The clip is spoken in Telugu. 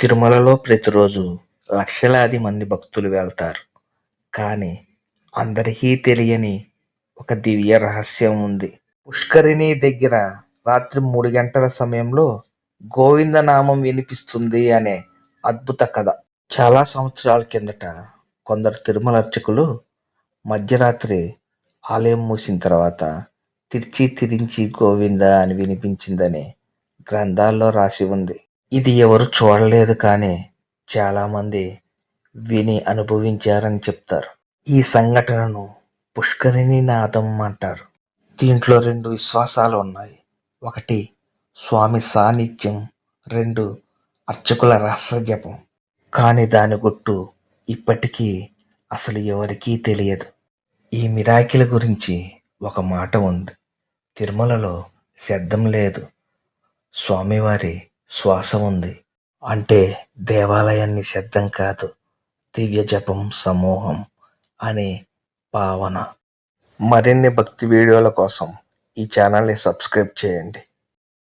తిరుమలలో ప్రతిరోజు లక్షలాది మంది భక్తులు వెళ్తారు. కానీ అందరికీ తెలియని ఒక దివ్య రహస్యం ఉంది. పుష్కరిణి దగ్గర రాత్రి 3 గంటల సమయంలో గోవిందనామం వినిపిస్తుంది అనే అద్భుత కథ. చాలా సంవత్సరాల కిందట కొందరు తిరుమల అర్చకులు మధ్యరాత్రి ఆలయం మూసిన తర్వాత తిరించి గోవింద అని వినిపించిందని గ్రంథాల్లో రాసి ఉంది. ఇది ఎవరు చూడలేదు, కానీ చాలామంది విని అనుభవించారని చెప్తారు. ఈ సంఘటనను పుష్కరిణి నాదం అంటారు. దీంట్లో 2 విశ్వాసాలు ఉన్నాయి. ఒకటి స్వామి సాన్నిధ్యం, 2 అర్చకుల రహస్య జపం. కానీ దాని గుట్టు ఇప్పటికీ అసలు ఎవరికీ తెలియదు. ఈ మిరాకిల్ గురించి ఒక మాట ఉంది. తిరుమలలో శబ్దం లేదు, స్వామివారి శ్వాస ఉంది. అంటే దేవాలయాన్ని శబ్దం కాదు, దివ్య జపం సమూహం అనే భావన. మరిన్ని భక్తి వీడియోల కోసం ఈ ఛానల్ని సబ్స్క్రైబ్ చేయండి.